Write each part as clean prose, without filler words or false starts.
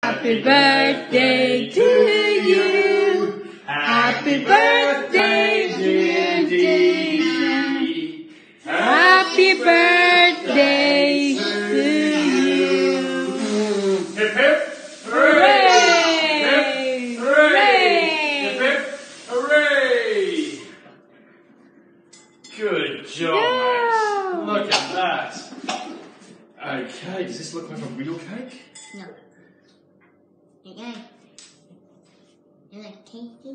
Happy birthday to you. Happy birthday, dear Jason. Happy birthday to you. Hip hip hooray! Hip hip hooray! Hip hip hooray! Good job, mate. Look at that. Okay, does this look like a real cake? No. Okay. You like tasty?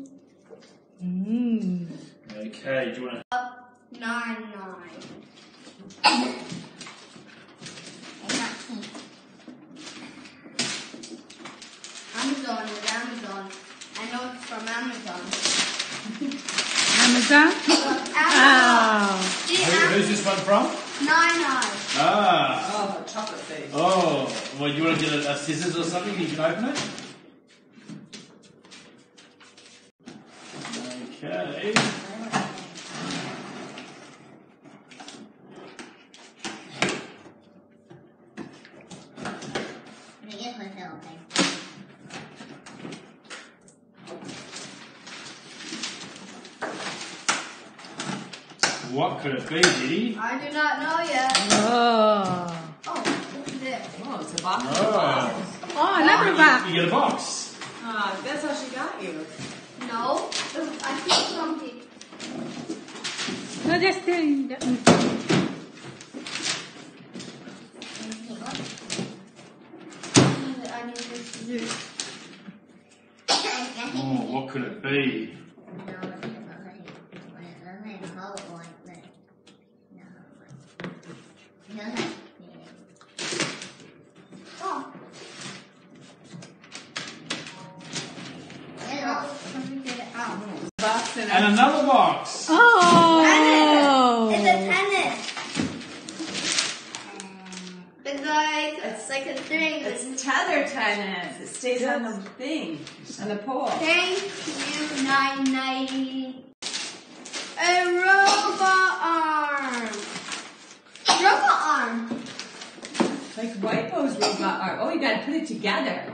Okay, do you want to... 9. Amazon is Amazon. I know it's from Amazon. Amazon? Who's this one from? 9. Ah. Oh, chocolate face. Oh, well, you want to get a scissors or something? You can open it. Okay. What could it be, Diddy? I do not know yet. Oh. Oh, what's this? Oh, it's a box. Oh. Oh, another box. You get a box. That's how she got you. No, I see something. No, just I need this. Oh, what could it be? And another box. Oh. It's a tennis. It's like a thing. It's tether tennis. It stays on the thing, on the pole. Thank you, 990. A robot arm. Robot arm. Like Wipo's robot arm. Oh, you gotta put it together.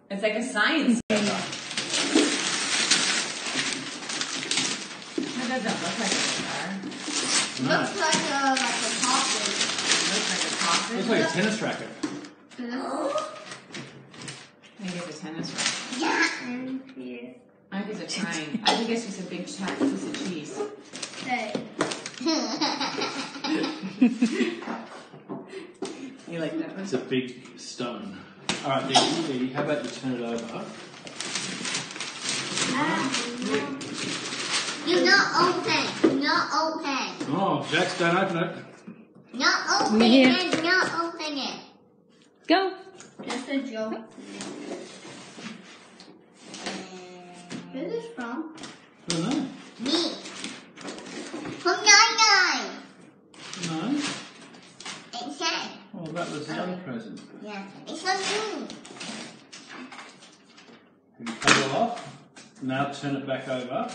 It's like a science thing. That doesn't look like a car. No. Looks like a coffin. Looks like a coffin. Looks like a tennis racket. Oh. I think it's a tennis racket. Yeah. And here. I think it's a train. I think it's just a big piece of cheese. Hey. You like that one? It's a big stone. All right, Diddy, how about you turn it over? You're not open. Not open. Oh, Jax, don't open it. Not open Yeah. it. Not open it. Go. Just a joke. Where's this from? I don't know. Me. From Nine. No. It said. Oh, that was the other present. Yeah. It's a me. You cut it off. Now turn it back over.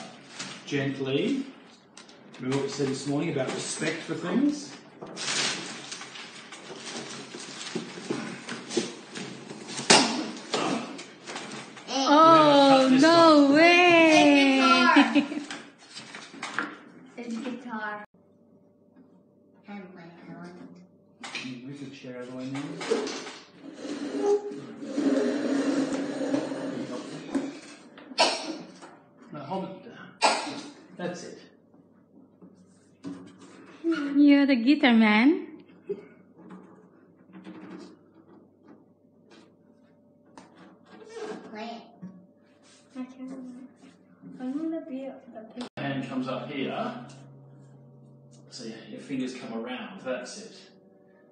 Gently. Remember what we said this morning about respect for things? Oh, no way. It's guitar. Move the chair out of the way now. Now hold it down. That's it. You're the guitar man. Hand comes up here. So your fingers come around. That's it.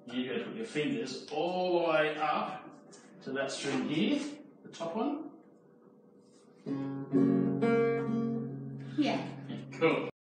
You're going to put your fingers all the way up to that string here, the top one.